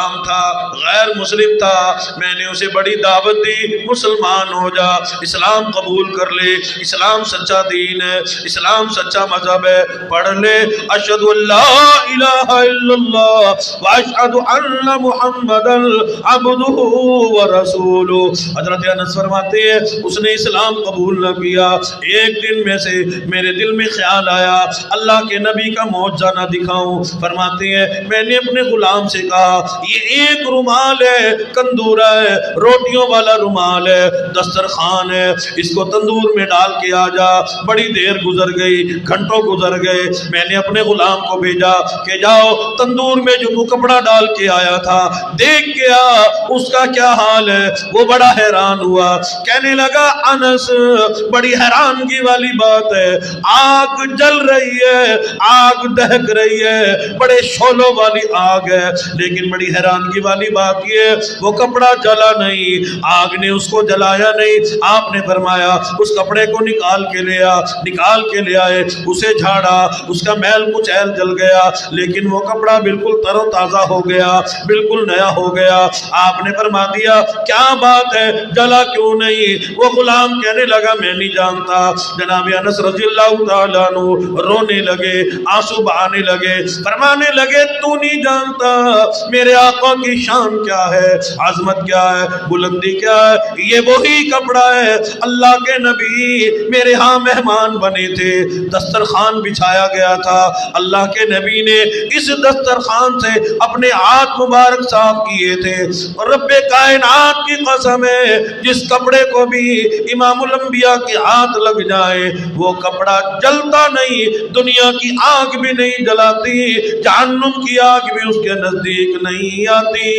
غلام تھا، غیر مسلم تھا، میں نے اسے بڑی دعوت دی مسلمان ہو جا، اسلام قبول کر لے، اسلام سچا دین ہے، اسلام سچا مذہب ہے، پڑھ لے اشہد ان لا الہ الا اللہ واشہد ان محمدا عبدہ ورسولہ۔ حضرت انس فرماتے ہیں اس نے اسلام قبول نہ کیا، ایک دن میں سے میرے دل میں خیال آیا اللہ کے نبی کا معجزہ نہ دکھاؤں۔ فرماتے ہیں میں نے اپنے غلام سے کہا یہ ایک رومال ہے، کندورہ ہے، روٹیوں والا رومال ہے، دسترخوان ہے، اس کو تندور میں ڈال کے آ جا۔ بڑی دیر گزر گئی، گھنٹوں گزر گئے، میں نے اپنے غلام کو بھیجا کہ جاؤ تندور میں جو تو کپڑا ڈال کے آیا تھا دیکھ کے آ اس کا کیا حال ہے۔ وہ بڑا حیران ہوا، کہنے لگا انس بڑی حیرانگی والی بات ہے، آگ جل رہی ہے، آگ دہک رہی ہے، بڑے شعلوں والی آگ ہے، لیکن بڑی حیرانگی والی بات یہ وہ کپڑا جلا نہیں، آگ نے اس کو جلایا نہیں۔ آپ نے فرمایا اس کپڑے کو نکال کے لے آ، نکال کے لے آئے، اسے جھاڑا، اس کا میل کچھ ایل جل گیا، لیکن وہ کپڑا بالکل تر و تازہ ہو گیا، بالکل نیا ہو گیا۔ آپ نے فرما دیا کیا بات ہے، جلا کیوں نہیں؟ وہ غلام کہنے لگا میں نہیں جانتا۔ جناب انس رضی اللہ تعالیٰ عنہ رونے لگے، آنسو بہانے لگے، فرمانے لگے تو نہیں جانتا میرے آقا کی شان کیا ہے، عظمت کیا ہے، بلندی کیا ہے، یہ وہی کپڑا ہے اللہ کے نبی میرے ہاں مہمان بنے تھے، دسترخوان بچھایا گیا تھا، اللہ کے نبی نے اس دسترخوان سے اپنے ہاتھ مبارک صاف کیے تھے، اور رب کائنات کی قسم ہے جس کپڑے کو بھی امام الانبیاء کے ہاتھ لگ جائے وہ کپڑا جلتا نہیں، دنیا کی آگ بھی نہیں جلاتی، جہنم کی آگ بھی اس کے نزدیک نہیں آتی۔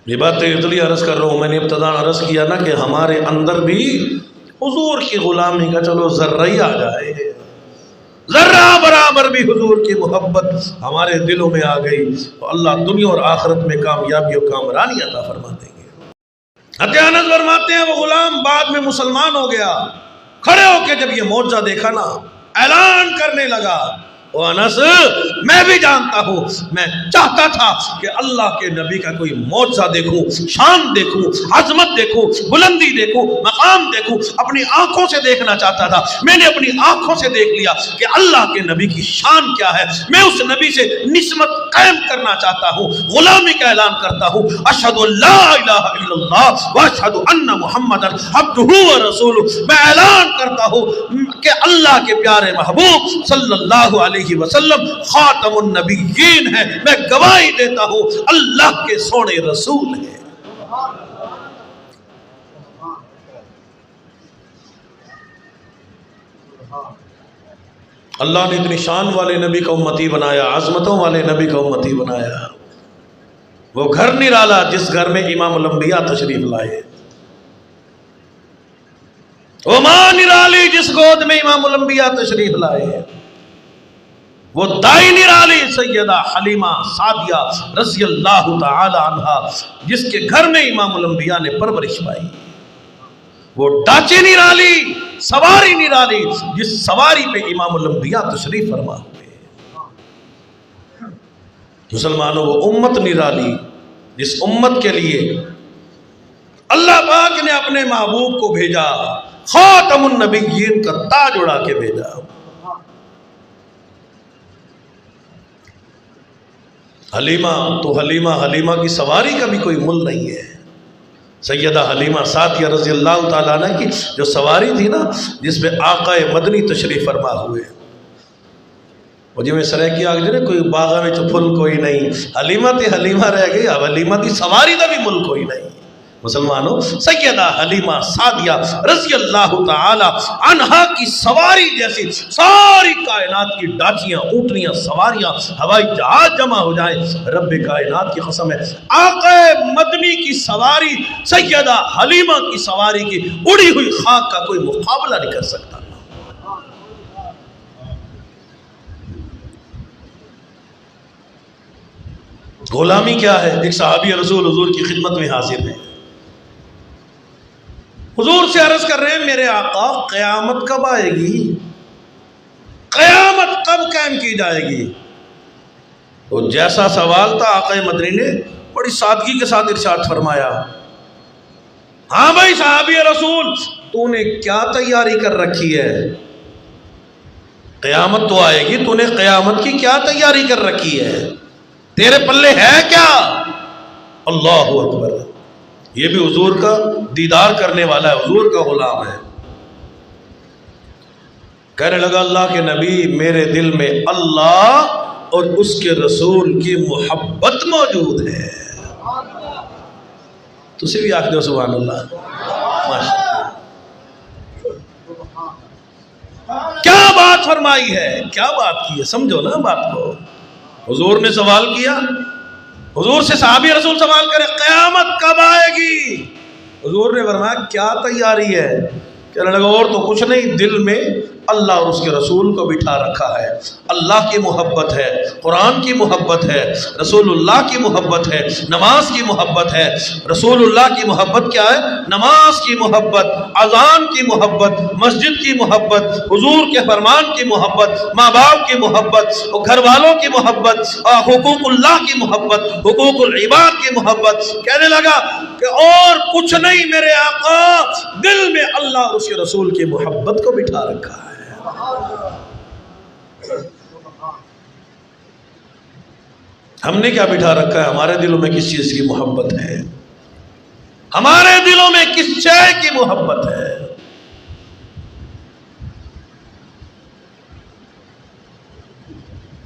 یہ بات تو اس لیے عرض کر رہا ہوں، میں نے ابتداء عرض کیا نا کہ ہمارے اندر بھی حضور کی غلامی کا چلو ذرہ ہی آ جائے، ذرہ برابر بھی حضور کی محبت ہمارے دلوں میں آ گئی تو اللہ دنیا اور آخرت میں کامیابی و کامرانی عطا فرما دیں گے۔ حضرت انس فرماتے ہیں وہ غلام بعد میں مسلمان ہو گیا، کھڑے ہو کے جب یہ معجزہ دیکھا نا اعلان کرنے لگا او انس میں بھی جانتا ہوں، میں چاہتا تھا کہ اللہ کے نبی کا کوئی معجزہ دیکھوں، شان دیکھوں، عظمت دیکھوں، بلندی دیکھوں، مقام دیکھوں، اپنی آنکھوں سے دیکھنا چاہتا تھا۔ میں نے اپنی آنکھوں سے دیکھ لیا کہ اللہ کے نبی کی شان کیا ہے، میں اس نبی سے نسبت قائم کرنا چاہتا ہوں، غلامی کا اعلان کرتا ہوں، اشہد ان لا الہ الا اللہ واشہد ان محمدا عبدہ ورسولہ۔ میں اعلان کرتا ہوں کہ اللہ کے پیارے محبوب صلی اللہ علیہ وسلم خاتم النبیین ہے، میں گواہی دیتا ہوں اللہ کے سونے رسول ہیں۔ اللہ نے اتنی شان والے نبی کا امتی بنایا، عظمتوں والے نبی کا امتی بنایا، وہ گھر نرالا جس گھر میں امام الانبیاء تشریف لائے، وہ ماں نرالی جس گود میں امام الانبیاء تشریف لائے، وہ دائی نرالی سیدہ حلیمہ سعدیہ رضی اللہ تعالی عنہا جس کے گھر میں امام الانبیاء نے پرورش پائی، وہ ڈاچے نرالی، سواری نرالی جس سواری پہ امام الانبیاء تشریف فرما ہوئے۔ مسلمانوں وہ امت نرالی جس امت کے لیے اللہ پاک نے اپنے محبوب کو بھیجا، خاتم النبیین کا تاج اڑا کے بھیجا۔ حلیمہ تو حلیمہ کی سواری کا بھی کوئی مل نہیں ہے۔ سیدہ حلیمہ سعدیہ رضی اللہ تعالیٰ عنہ کی جو سواری تھی نا جس پہ آقا مدنی تشریف فرما ہوئے، وہ جو میں سرے کی آگ جو کوئی باغہ میں تو پھل کوئی نہیں، حلیمہ تی حلیمہ رہ گئی، اب حلیمہ کی سواری دا بھی مل کوئی نہیں۔ مسلمانوں سیدہ حلیمہ سعدیہ رضی اللہ تعالی عنہا کی سواری جیسی ساری کائنات کی ڈاچیاں، اونٹنیاں، سواریاں، ہوائی جہاز جمع ہو جائیں، رب کائنات کی قسم ہے آقا مدنی کی سواری سیدہ حلیمہ کی سواری کی اڑی ہوئی خاک کا کوئی مقابلہ نہیں کر سکتا۔ غلامی کیا ہے؟ ایک صحابی رسول حضور کی خدمت میں حاضر ہے، حضور سے عرض کر رہے ہیں میرے آقا قیامت کب آئے گی؟ قیامت کب قائم کی جائے گی؟ تو جیسا سوال تھا آقا مدنی نے بڑی سادگی کے ساتھ ارشاد فرمایا، ہاں بھائی صحابی رسول، تو نے کیا تیاری کر رکھی ہے؟ قیامت تو آئے گی، تو نے قیامت کی کیا تیاری کر رکھی ہے؟ تیرے پلے ہے کیا؟ اللہ اکبر، یہ بھی حضور کا دیدار کرنے والا ہے، حضور کا غلام ہے۔ کہنے لگا اللہ کے نبی میرے دل میں اللہ اور اس کے رسول کی محبت موجود ہے۔ تسی بھی آکھ دو سبحان اللہ، ماشاءاللہ۔ کیا بات فرمائی ہے، کیا بات کی ہے، سمجھو نا بات کو۔ حضور نے سوال کیا، حضور سے صحابی رسول سوال کرے قیامت کب آئے گی؟ حضور نے فرمایا کیا تیاری ہے؟ کہنے لگا اور تو کچھ نہیں، دل میں اللہ اور اس کے رسول کو بٹھا رکھا ہے، اللہ کی محبت ہے، قرآن کی محبت ہے، رسول اللہ کی محبت ہے، نماز کی محبت ہے۔ رسول اللہ کی محبت کیا ہے؟ نماز کی محبت، اذان کی محبت، مسجد کی محبت، حضور کے فرمان کی محبت، ماں باپ کی محبت، گھر والوں کی محبت، حقوق اللہ کی محبت، حقوق العباد کی محبت۔ کہنے لگا کہ اور کچھ نہیں میرے آقا، دل میں اللہ اور اس کے رسول کی محبت کو بٹھا رکھا ہے۔ ہم نے کیا بٹھا رکھا ہے؟ ہمارے دلوں میں کس چیز کی محبت ہے؟ ہمارے دلوں میں کس شے کی محبت ہے؟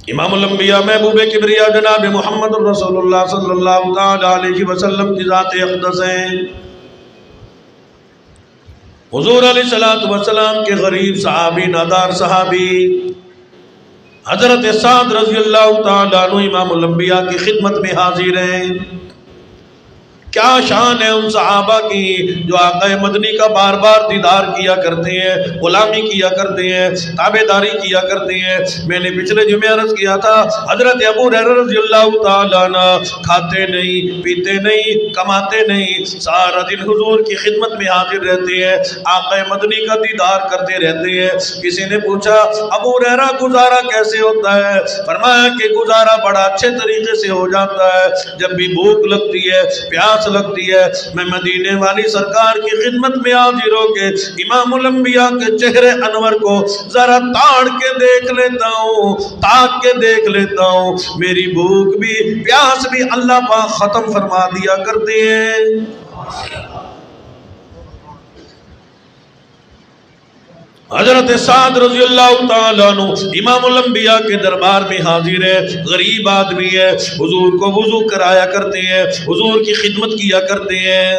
امام الانبیاء محبوب کبریا جناب محمد رسول اللہ صلی اللہ تعالی علیہ وسلم کی ذات اقدس ہیں۔ حضور علیہ السلام کے غریب صحابی، نادار صحابی حضرت سعد رضی اللہ تعالیٰ عنہ امام الانبیاء کی خدمت میں حاضر ہیں۔ کیا شان ہے ان صحابہ کی جو آقا مدنی کا بار بار دیدار کیا کرتے ہیں، غلامی کیا کرتے ہیں، تابعداری کیا کرتے ہیں۔ میں نے پچھلے جمعے عرض کیا تھا حضرت ابو ہریرہ رضی اللہ تعالیٰ عنہ کھاتے نہیں، پیتے نہیں، کماتے نہیں، سارا دن حضور کی خدمت میں حاضر رہتے ہیں، آقا مدنی کا دیدار کرتے رہتے ہیں۔ کسی نے پوچھا ابو ہریرہ گزارا کیسے ہوتا ہے؟ فرمایا کہ گزارا بڑا اچھے طریقے سے ہو جاتا ہے، جب بھی بھوک لگتی ہے، پیاس لگتی ہے، میں مدینے والی سرکار کی خدمت میں حاضر ہو کے امام الانبیاء کے چہرے انور کو ذرا تاڑ کے دیکھ لیتا ہوں، تاک کے دیکھ لیتا ہوں، میری بھوک بھی پیاس بھی اللہ پاک ختم فرما دیا کرتے ہیں۔ حضرت سعد رضی اللہ تعالیٰ عنہ امام الانبیاء کے دربار میں حاضر ہے، غریب آدمی ہے، حضور کو وضو کرایا کرتے ہیں، حضور کی خدمت کیا کرتے ہیں۔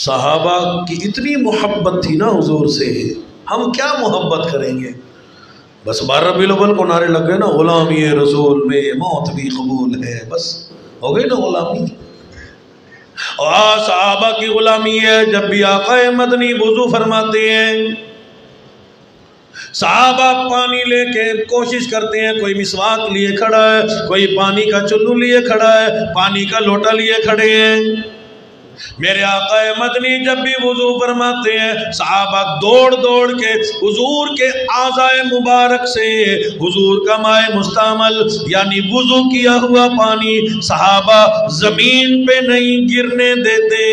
صحابہ کی اتنی محبت تھی نا حضور سے، ہم کیا محبت کریں گے؟ بس 12 ربیع الاول کو نعرے لگ گئے نا غلامی رسول میں موت بھی قبول ہے، بس ہو گئی نا غلامی۔ اور صحابہ کی غلامی ہے، جب بھی آقا مدنی وضو فرماتے ہیں صحابہ پانی لے کے کوشش کرتے ہیں، کوئی مسواک لیے کھڑا ہے، کوئی پانی کا چلو لیے کھڑا ہے، پانی کا لوٹا لیے کھڑے ہیں۔ میرے آقا مدنی جب بھی وضو فرماتے ہیں صحابہ دوڑ دوڑ کے حضور کے اعضائے مبارک سے حضور کا مائع مستعمل یعنی وضو کیا ہوا پانی صحابہ زمین پہ نہیں گرنے دیتے۔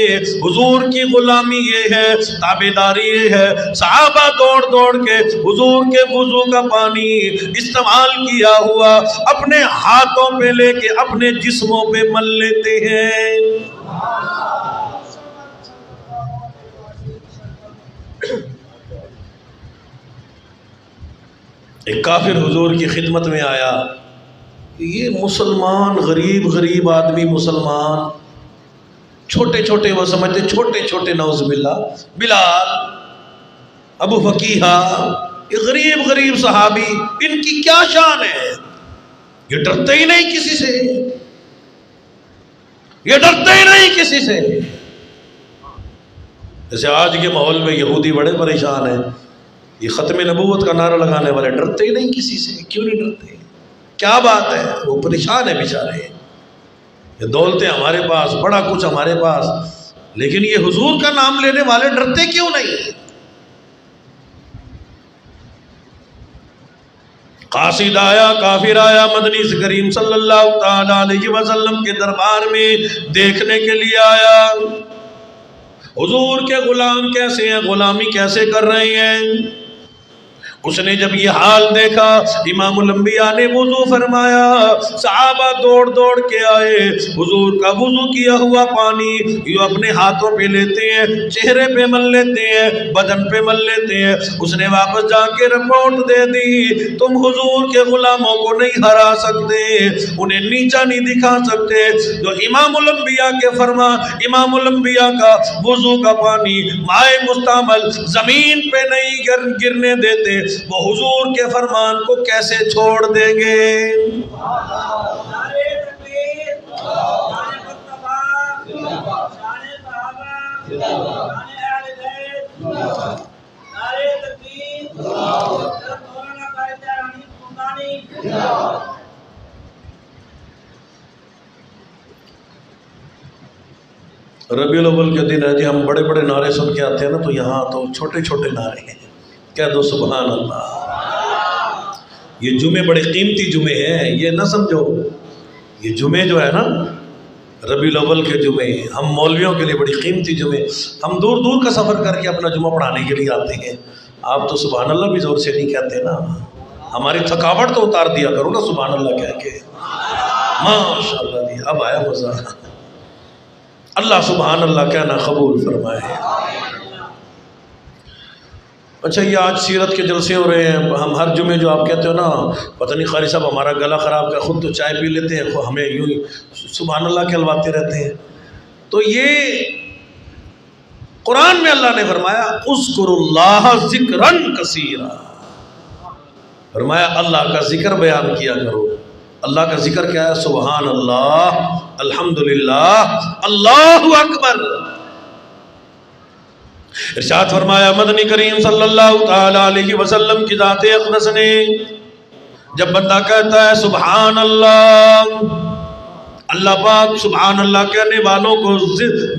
حضور کی غلامی یہ ہے، تابعداری یہ ہے، صحابہ دوڑ دوڑ کے حضور کے وضو کا پانی استعمال کیا ہوا اپنے ہاتھوں پہ لے کے اپنے جسموں پہ مل لیتے ہیں۔ ایک کافر حضور کی خدمت میں آیا، یہ مسلمان غریب آدمی مسلمان چھوٹے چھوٹے، وہ سمجھتے چھوٹے چھوٹے، نعوذ باللہ، بلال، ابو فقیہہ، یہ غریب صحابی، ان کی کیا شان ہے؟ یہ ڈرتے ہی نہیں کسی سے، یہ ڈرتے ہی نہیں کسی سے۔ جیسے آج کے ماحول میں یہودی بڑے پریشان ہیں، یہ ختم نبوت کا نعرہ لگانے والے ڈرتے ہی نہیں کسی سے۔ کیوں نہیں ڈرتے؟ کیا بات ہے، وہ پریشان ہے بیچارے، یہ دولتیں ہمارے پاس، بڑا کچھ ہمارے پاس، لیکن یہ حضور کا نام لینے والے ڈرتے کیوں نہیں؟ قاصد آیا، کافر آیا، مدنی کریم صلی اللہ تعالی علیہ وسلم کے دربار میں دیکھنے کے لیے آیا حضور کے غلام کیسے ہیں، غلامی کیسے کر رہے ہیں۔ اس نے جب یہ حال دیکھا، امام الانبیاء نے وضو فرمایا، صحابہ دوڑ دوڑ کے آئے، حضور کا وضو کیا ہوا پانی یہ اپنے ہاتھوں پہ لیتے ہیں، چہرے پہ مل لیتے ہیں، بدن پہ مل لیتے ہیں۔ اس نے واپس جا کے رپورٹ دے دی، تم حضور کے غلاموں کو نہیں ہرا سکتے، انہیں نیچا نہیں دکھا سکتے۔ جو امام الانبیاء کے فرما، امام الانبیاء کا وضو کا پانی مائع مستعمل زمین پہ نہیں گرنے دیتے، وہ حضور کے فرمان کو کیسے چھوڑ دیں گے؟ ربیع الاول کے دن ہے جی، ہم بڑے بڑے نعرے سن کے آتے ہیں نا، تو یہاں تو چھوٹے چھوٹے نعرے ہیں، کہہ دو سبحان اللہ۔ یہ جمعے بڑے قیمتی جمعے ہیں، یہ نہ سمجھو، یہ جمعے جو ہے نا ربیع الاول کے جمعے، ہم مولویوں کے لیے بڑی قیمتی جمعے، ہم دور دور کا سفر کر کے اپنا جمعہ پڑھانے کے لیے آتے ہیں۔ آپ تو سبحان اللہ بھی زور سے نہیں کہتے نا، ہماری تھکاوٹ تو اتار دیا کرو نا سبحان اللہ کہہ کے۔ ماشاء اللہ جی، اب آیا مزہ، اللہ سبحان اللہ کہنا قبول فرمائے۔ اچھا، یہ آج سیرت کے جلسے ہو رہے ہیں، ہم ہر جمعے جو آپ کہتے ہو نا پتہ نہیں قاری صاحب ہمارا گلا خراب کا، خود تو چائے پی لیتے ہیں، ہمیں یوں ہی سبحان اللہ کہلواتے رہتے ہیں۔ تو یہ قرآن میں اللہ نے فرمایا اذکروا اللہ ذکرا کثیرا، فرمایا اللہ کا ذکر بیان کیا کرو۔ اللہ کا ذکر کیا ہے؟ سبحان اللہ، الحمدللہ، اللہ اکبر۔ ارشاد فرمایا مدنی کریم صلی اللہ تعالی علیہ وسلم کی ذات اقدس نے، جب بندہ کہتا ہے سبحان اللہ، اللہ پاک سبحان اللہ کہنے والوں کو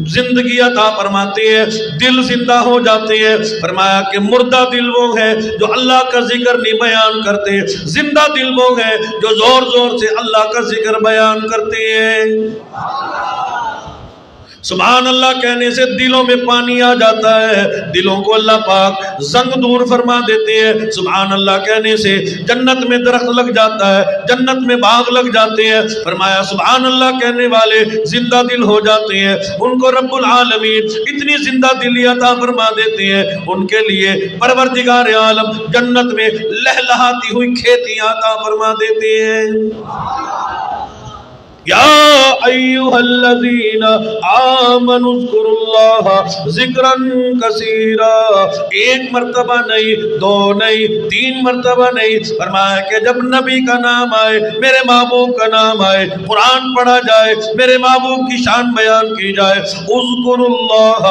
زندگی عطا فرماتے ہیں، دل زندہ ہو جاتے ہیں۔ فرمایا کہ مردہ دل وہ ہے جو اللہ کا ذکر نہیں بیان کرتے، زندہ دل وہ ہے جو زور زور سے اللہ کا ذکر بیان کرتے ہیں۔ سبحان اللہ کہنے سے دلوں میں پانی آ جاتا ہے، دلوں کو اللہ پاک زنگ دور فرما دیتے ہیں۔ سبحان اللہ کہنے سے جنت میں درخت لگ جاتا ہے، جنت میں باغ لگ جاتے ہیں۔ فرمایا سبحان اللہ کہنے والے زندہ دل ہو جاتے ہیں، ان کو رب العالمین اتنی زندہ دلی عطا فرما دیتے ہیں، ان کے لیے پروردگار عالم جنت میں لہلہاتی ہوئی کھیتیاں عطا فرما دیتے ہیں۔ یا ایھا الذین آمنوا اذکروا اللہ ذکرا کثیرا، ایک مرتبہ نہیں، دو نہیں، تین مرتبہ نہیں، فرمایا کہ جب نبی کا نام آئے، میرے محبوب کا نام آئے، قرآن پڑھا جائے، میرے محبوب کی شان بیان کی جائے، اذکروا اللہ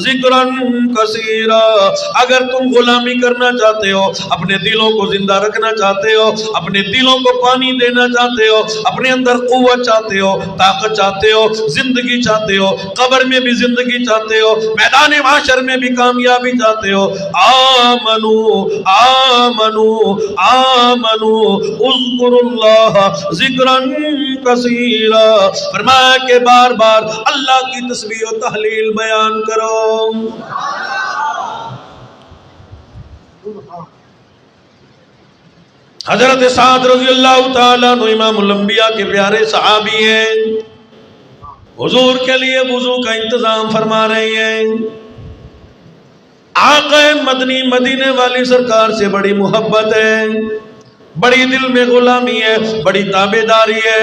ذکرا کثیرا۔ اگر تم غلامی کرنا چاہتے ہو، اپنے دلوں کو زندہ رکھنا چاہتے ہو، اپنے دلوں کو پانی دینا چاہتے ہو، اپنے اندر قوت چاہتے ہو، طاقت چاہتے ہو، زندگی چاہتے ہو، قبر میں بھی زندگی چاہتے ہو، میدان محشر میں بھی کامیابی چاہتے ہو، آمنو آمنو آمنو اذکروا اللہ ذکرا کثیرا۔ فرمایا کہ بار بار اللہ کی تسبیح و تحلیل بیان کرو۔ حضرت سعد رضی اللہ تعالیٰ عنہ امام الانبیاء کے پیارے صحابی ہیں، حضور کے لیے وضو کا انتظام فرما رہے ہیں۔ آقا مدنی مدینے والی سرکار سے بڑی محبت ہے، بڑی دل میں غلامی ہے، بڑی تابعداری ہے۔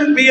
MP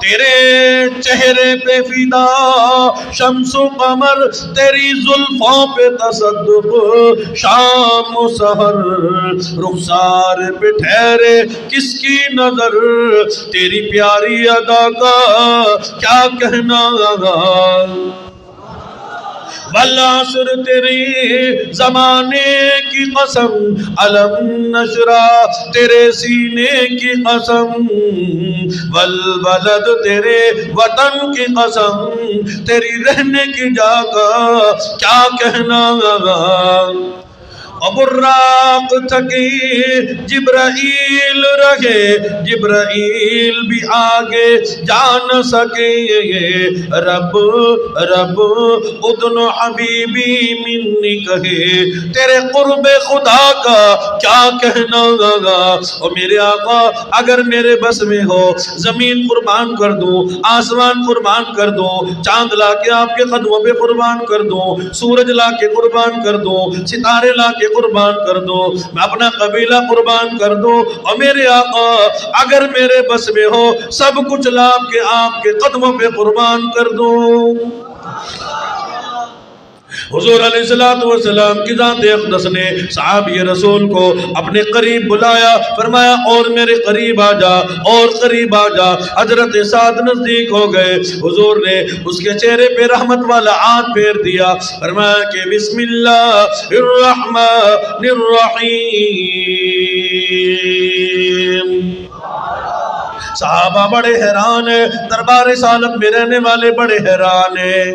تیرے چہرے پہ فدا شمس و قمر، تیری زلفوں پہ تصدق شام و سحر، رخسار پہ ٹھہرے کس کی نظر، تیری پیاری ادا کا کیا کہنا، والعصر تیری زمانے کی قسم، علم نشرہ تیرے سینے کی قسم، والبلد تیرے وطن کی قسم، تیری رہنے کی جگہ کیا کہنا، براق تھکی جبرائیل رہے، جبرائیل بھی آگے جا نہ سکے، رب رب اذن حبیبی منی کہے، تیرے قرب خدا کا کیا کہنا، اور میرے آقا اگر میرے بس میں ہو زمین قربان کر دوں، آسمان قربان کر دوں، چاند لا کے آپ کے قدموں پہ قربان کر دوں، سورج لا کے قربان کر دوں، ستارے لا کے قربان کر دو، میں اپنا قبیلہ قربان کر دو، اور میرے آقا اگر میرے بس میں ہو سب کچھ لا کے آپ کے قدموں پہ قربان کر دو۔ حضور علیہ السلام کی ذات اقدس نے صحابی رسول کو اپنے قریب بلایا، فرمایا اور میرے قریب آ جا، اور قریب آ جا۔ حضرت سعد نزدیک ہو گئے، حضور نے اس کے چہرے پہ رحمت والا ہاتھ پھیر دیا، فرمایا کہ بسم اللہ الرحمن الرحیم۔ صحابہ بڑے حیران ہیں، دربار رسالت میں رہنے والے بڑے حیران ہیں۔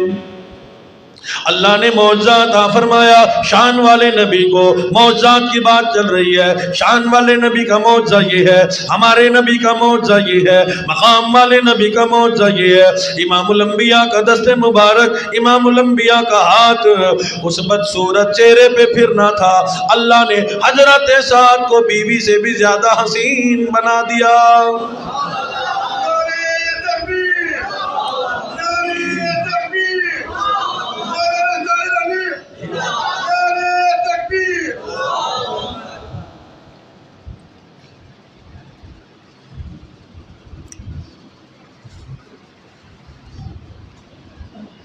اللہ نے معجزہ عطا فرمایا، شان والے نبی کو معجزات کی بات چل رہی ہے، شان والے نبی کا معجزہ یہ ہے، ہمارے نبی کا معجزہ یہ ہے، مقام والے نبی کا معجزہ یہ ہے۔ امام الانبیاء کا دست مبارک، امام الانبیاء کا ہاتھ اس بدصورت چہرے پہ پھرنا تھا، اللہ نے حضرت سعد کو بیوی سے بھی زیادہ حسین بنا دیا۔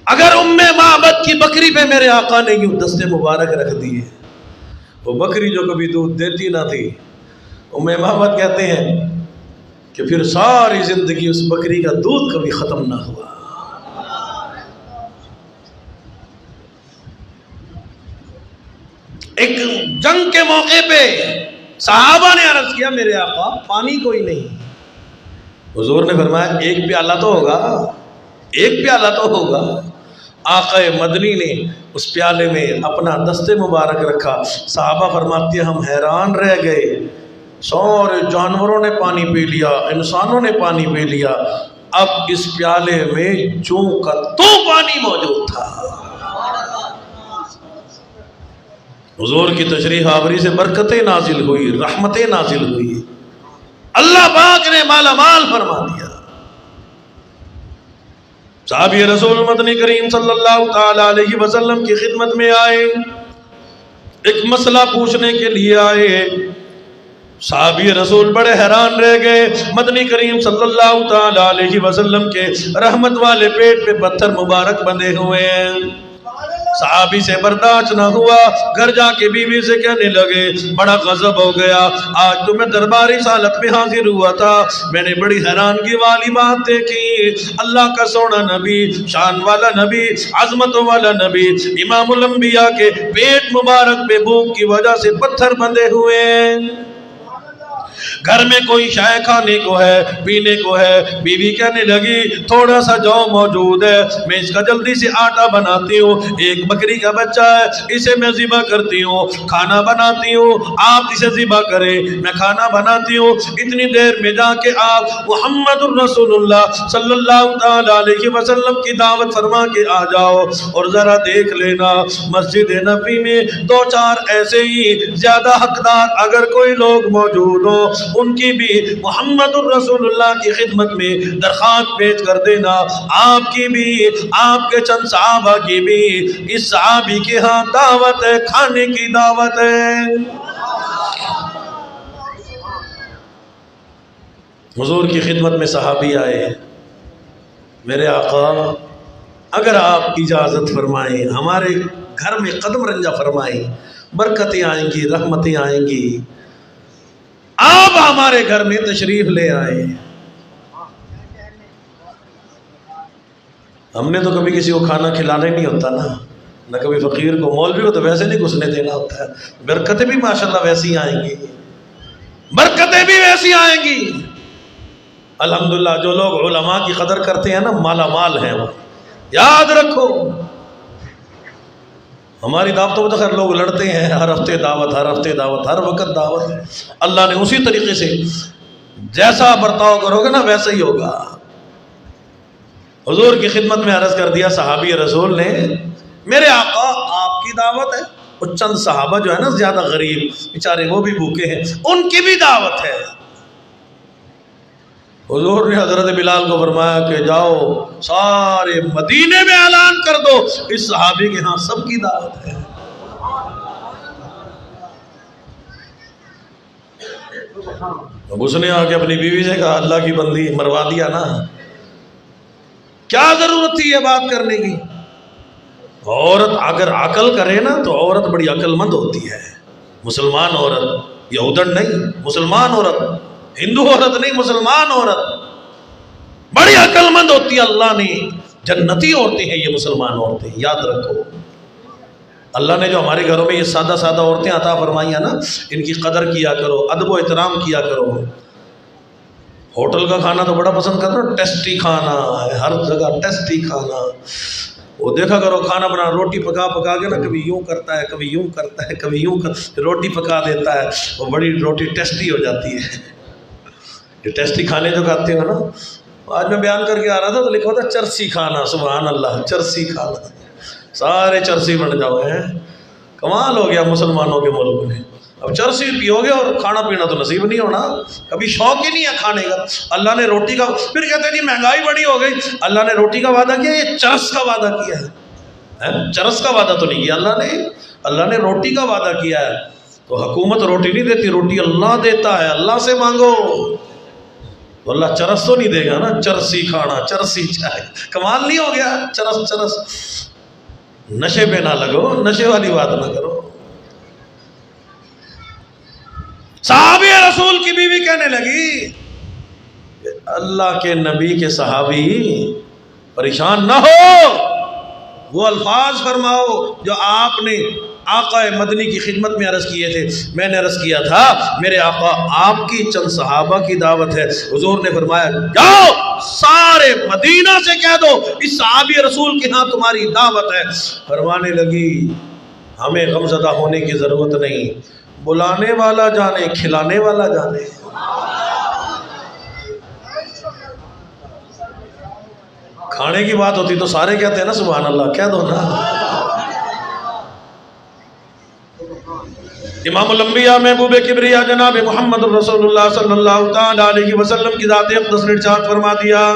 اگر معبد کی بکری پہ میرے آقا نے یوں دست مبارک رکھ دیے، وہ بکری جو کبھی دودھ دیتی نہ تھی، معبد کہتے ہیں کہ پھر ساری زندگی اس بکری کا دودھ کبھی ختم نہ ہوا۔ ایک جنگ کے موقع پہ صحابہ نے عرض کیا میرے آقا پانی کوئی نہیں، حضور نے فرمایا ایک پیالہ تو ہوگا، ایک پیالہ تو ہوگا۔ آقا مدنی نے اس پیالے میں اپنا دست مبارک رکھا، صحابہ فرماتے ہیں ہم حیران رہ گئے، سارے جانوروں نے پانی پی لیا، انسانوں نے پانی پی لیا، اب اس پیالے میں جو کا تو پانی موجود تھا۔ حضور کی تشریح آوری سے برکتیں نازل ہوئی، رحمتیں نازل ہوئی، اللہ پاک نے مالا مال فرما دیا۔ صحابی رسول مدنی کریم صلی اللہ تعالی علیہ وسلم کی خدمت میں آئے، ایک مسئلہ پوچھنے کے لیے آئے۔ صحابی رسول بڑے حیران رہ گئے، مدنی کریم صلی اللہ تعالی علیہ وسلم کے رحمت والے پیٹ پہ پتھر مبارک بندھے ہوئے ہیں۔ صحابی سے برداشت نہ ہوا، گھر جا کے بیوی سے کہنے لگے بڑا غضب ہو گیا، آج تو میں درباری رسالت میں حاضر ہوا تھا، میں نے بڑی حیرانگی والی بات دیکھی، اللہ کا سونا نبی، شان والا نبی، عظمتوں والا نبی، امام الانبیاء کے پیٹ مبارک پہ بھوک کی وجہ سے پتھر بندھے ہوئے ہیں۔ گھر میں کوئی شے کھانے کو ہے، پینے کو ہے، بیوی کہنے لگی تھوڑا سا جو موجود ہے میں اس کا جلدی سے آٹا بناتی ہوں، ایک بکری کا بچہ ہے اسے میں ذبح کرتی ہوں، کھانا بناتی ہوں، آپ اسے ذبح کریں، میں کھانا بناتی ہوں، اتنی دیر میں جا کے آپ محمد الرسول اللہ صلی اللہ تعالی علیہ وسلم کی دعوت فرما کے آ جاؤ، اور ذرا دیکھ لینا مسجد نبوی میں دو چار ایسے ہی زیادہ حقدار اگر کوئی لوگ موجود ہو، ان کی بھی محمد الرسول اللہ کی خدمت میں درخواست پیش کر دینا، آپ کی بھی، آپ کے چند صحابہ کی بھی، اس صحابی کے ہاں دعوت ہے، کھانے کی دعوت ہے۔ حضور کی خدمت میں صحابی آئے، میرے آقا اگر آپ اجازت فرمائیں ہمارے گھر میں قدم رنجہ فرمائیں، برکتیں آئیں گی، رحمتیں آئیں گی، آپ ہمارے گھر میں تشریف لے آئیں۔ ہم نے تو کبھی کسی کو کھانا کھلانا ہی نہیں ہوتا نا، نہ کبھی فقیر کو، مولوی کو تو ویسے نہیں گھسنے دینا ہوتا ہے، برکتیں بھی ماشاءاللہ ویسی آئیں گی، برکتیں بھی ویسی آئیں گی۔ الحمدللہ جو لوگ علماء کی قدر کرتے ہیں نا، مالا مال ہیں وہ، یاد رکھو۔ ہماری دعوتوں میں تو خیر لوگ لڑتے ہیں، ہر ہفتے دعوت، ہر ہفتے دعوت، ہر وقت دعوت۔ اللہ نے اسی طریقے سے جیسا برتاؤ کرو گے نا ویسا ہی ہوگا۔ حضور کی خدمت میں عرض کر دیا صحابی رسول نے، میرے آقا آپ کی دعوت ہے، وہ چند صحابہ جو ہے نا زیادہ غریب بیچارے وہ بھی بھوکے ہیں، ان کی بھی دعوت ہے۔ حضور نے حضرت بلال کو فرمایا کہ جاؤ سارے مدینے میں اعلان کر دو اس صحابی کے ہاں سب کی دعوت ہے۔ اب اس نے آ کے اپنی بیوی سے کہا اللہ کی بندی مروا دیا نا، کیا ضرورت تھی یہ بات کرنے کی؟ عورت اگر عقل کرے نا تو عورت بڑی عقل مند ہوتی ہے، مسلمان عورت، یہودن نہیں، مسلمان عورت، ہندو عورت نہیں، مسلمان عورت بڑی عقل مند ہوتی ہے۔ اللہ نے جنتی عورتیں ہیں یہ مسلمان عورتیں، یاد رکھو۔ اللہ نے جو ہمارے گھروں میں یہ سادہ سادہ عورتیں عطا فرمائی ہیں نا، ان کی قدر کیا کرو، ادب و احترام کیا کرو۔ ہوٹل کا کھانا تو بڑا پسند کرتا ہوں، ٹیسٹی کھانا ہے، ہر جگہ ٹیسٹی کھانا، وہ دیکھا کرو کھانا بنا، روٹی پکا پکا کے نا کبھی یوں کرتا ہے، کبھی یوں کرتا ہے، کبھی یوں روٹی پکا دیتا ہے، وہ بڑی روٹی ٹیسٹی ہو جاتی ہے۔ جو ٹیسٹی کھانے جو کھاتے ہو نا، آج میں بیان کر کے آ رہا تھا تو لکھا تھا چرسی کھانا، سبحان اللہ، چرسی کھانا، سارے چرسی بن جاؤ ہیں۔ کمال ہو گیا مسلمانوں کے ملک میں، اب چرسی پیو گے اور کھانا پینا تو نصیب نہیں ہونا، کبھی شوق ہی نہیں ہے کھانے کا۔ اللہ نے روٹی کا، پھر کہتے ہیں جی مہنگائی بڑی ہو گئی، اللہ نے روٹی کا وعدہ کیا، یہ چرس کا وعدہ کیا ہے، چرس کا وعدہ تو نہیں کیا اللہ نے روٹی کا وعدہ کیا ہے۔ تو حکومت روٹی نہیں دیتی، روٹی اللہ دیتا ہے، اللہ سے مانگو تو اللہ چرس تو نہیں دے گا نا، چرسی کھانا، چرسی چائے، کمال نہیں ہو گیا؟ چرس چرس، نشے پہ نہ لگو، نشے والی بات نہ کرو۔ صحابی رسول کی بیوی کہنے لگی اللہ کے نبی کے صحابی پریشان نہ ہو، وہ الفاظ فرماؤ جو آپ نے آقا مدنی کی خدمت میں عرض کیے تھے۔ میں نے عرض کیا تھا میرے آقا آپ کی چند صحابہ کی دعوت ہے، حضور نے فرمایا جاؤ سارے مدینہ سے کہہ دو اس صحابی رسول کے ہاں تمہاری دعوت ہے۔ فرمانے لگی ہمیں غمزدہ ہونے کی ضرورت نہیں، بلانے والا جانے، کھلانے والا جانے۔ کھانے کی بات ہوتی تو سارے کہتے ہیں نا سبحان اللہ، کہہ دو نا۔ امام الانبیاء محبوب کبریا جناب محمد رسول اللہ صلی اللہ تعالی علیہ وسلم کی ذات اقدس نے ارشاد فرما دیا،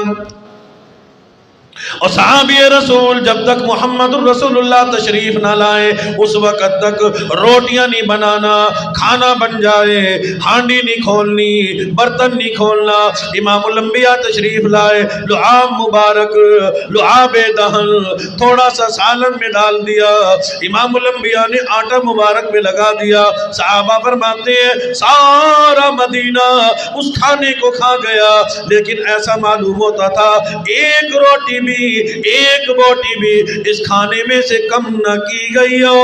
اور صحابی رسول جب تک محمد رسول اللہ تشریف نہ لائے اس وقت تک روٹیاں نہیں بنانا، کھانا بن جائے ہانڈی نہیں کھولنی، برتن نہیں کھولنا۔ امام الانبیاء تشریف لائے، لعاب مبارک، لعاب دہن تھوڑا سا سالن میں ڈال دیا، امام الانبیاء نے آٹا مبارک میں لگا دیا۔ صحابہ فرماتے ہیں سارا مدینہ اس کھانے کو کھا گیا، لیکن ایسا معلوم ہوتا تھا ایک روٹی بھی، ایک بوٹی بھی اس کھانے میں سے کم نہ کی گئی ہو۔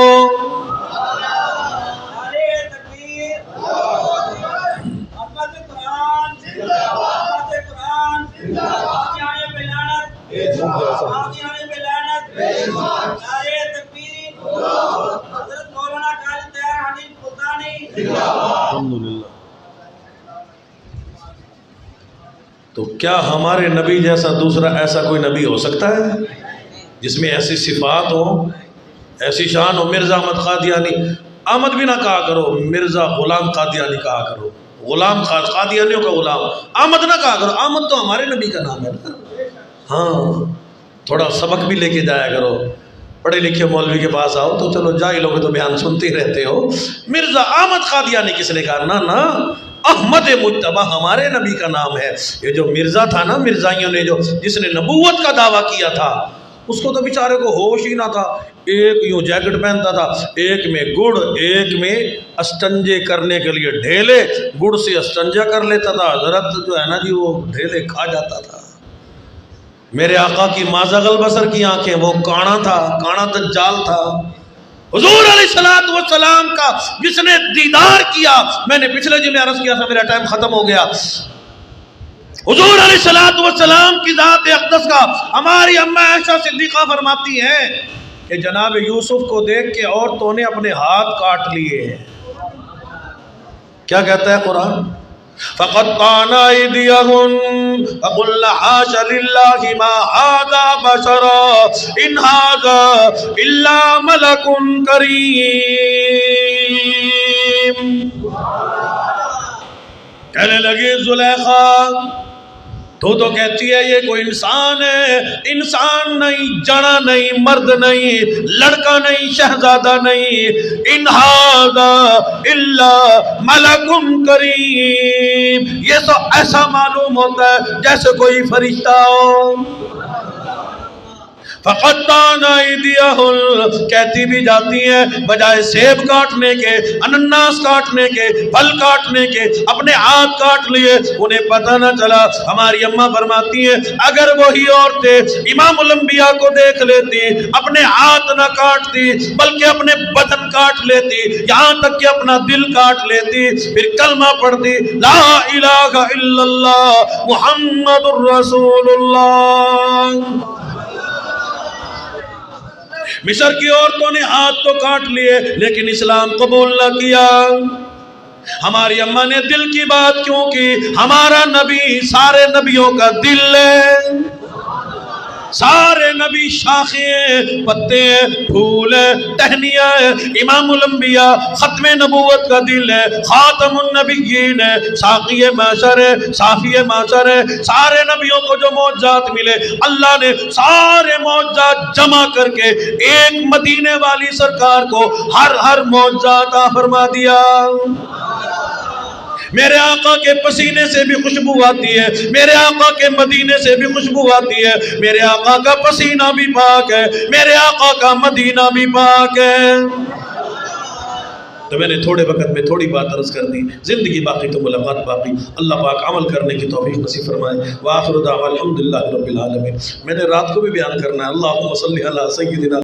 تو کیا ہمارے نبی جیسا دوسرا ایسا کوئی نبی ہو سکتا ہے جس میں ایسی صفات ہو، ایسی شان ہو؟ مرزا احمد قادیانی، احمد بھی نہ کہا کرو، مرزا غلام قادیانی کہا کرو، غلام قادیانیوں کا غلام، احمد نہ کہا کرو، احمد تو ہمارے نبی کا نام ہے نا۔ ہاں تھوڑا سبق بھی لے کے جایا کرو، پڑھے لکھے مولوی کے پاس آؤ تو چلو جاہلوں کے تو بیان سنتے رہتے ہو۔ مرزا احمد قادیانی کس نے کہا؟ نہ احمد مجتبی ہمارے نبی کا نام ہے۔ یہ جو مرزا تھا نا، مرزائیوں نے جس نے نبوت کا دعویٰ کیا تھا، اس کو تو بیچارے کو ہوش ہی نہ تھا۔ ایک یوں جیکٹ پہنتا تھا، ایک میں گڑ، ایک میں استنجے کرنے کے لیے ڈھیلے، گڑ سے استنجا کر لیتا تھا، حضرت جو ہے نا جی وہ ڈھیلے کھا جاتا تھا۔ میرے آقا کی مازغ البصر کی آنکھیں، وہ کانا تھا، کانا دجال تھا۔ حضور علیہ السلام کا جس نے دیدار کیا، میں نے پچھلے جی میں عرض کیا تھا، میرا ٹائم ختم ہو گیا، حضور علیہ السلام کی ذات اقدس کا ہماری اماں عائشہ صدیقہ فرماتی ہیں کہ جناب یوسف کو دیکھ کے عورتوں نے اپنے ہاتھ کاٹ لیے ہیں۔ کیا کہتا ہے قرآن؟ فَقَطَّعْنَا أَيْدِيَهُنَّ وَقُلْنَ حَاشَ لِلَّهِ مَا هَذَا بَشَرٌ إِنْ هَذَا إِلَّا مَلَكٌ كَرِيمٌ۔ کہنے لگی زلیخا، تو کہتی ہے یہ کوئی انسان ہے، انسان نہیں، جنا نہیں، مرد نہیں، لڑکا نہیں، شہزادہ نہیں، ان ھذا الا ملک کریم، یہ تو ایسا معلوم ہوتا ہے جیسے کوئی فرشتہ ہو۔ فَقَطَّعْنَا أَيْدِيَهُنَّ، کہتی بھی جاتی ہیں بجائے سیب کاٹنے کے، انناس کاٹنے کے، پھل کاٹنے کے، اپنے ہاتھ کاٹ لیے، انہیں پتہ نہ چلا۔ ہماری اماں فرماتی ہیں اگر وہی عورتیں امام الانبیاء کو دیکھ لیتی، اپنے ہاتھ نہ کاٹتی بلکہ اپنے بدن کاٹ لیتی، یہاں تک کہ اپنا دل کاٹ لیتی، پھر کلمہ پڑھتی لا الہ الا اللہ محمد الرسول اللہ۔ مصر کی عورتوں نے ہاتھ تو کاٹ لیے لیکن اسلام قبول نہ کیا۔ ہماری اماں نے دل کی بات کیوں کی؟ ہمارا نبی سارے نبیوں کا دل ہے، سارے نبی شاخیں، پتے، پھول، ٹہنیاں، امام الانبیاء ختم نبوت کا دل ہے، خاتم النبیین ہے، ساقی معشر ہے، صافی معشر ہے۔ سارے نبیوں کو جو معجزات ملے، اللہ نے سارے معجزات جمع کر کے ایک مدینے والی سرکار کو ہر معجزہ عطا فرما دیا۔ میرے آقا کے پسینے سے بھی خوشبو آتی ہے، میرے آقا کے مدینے سے بھی خوشبو آتی ہے، میرے آقا کا پسینہ بھی پاک ہے، میرے آقا کا مدینہ بھی پاک ہے۔ تو میں نے تھوڑے وقت میں تھوڑی بات عرض کر دی، زندگی باقی تو ملاقات باقی۔ اللہ پاک عمل کرنے کی توفیق نصیب فرمائے۔ وآخر دعوانا الحمدللہ رب العالمین۔ میں نے رات کو بھی بیان کرنا ہے، اللہم صلی علی سیدنا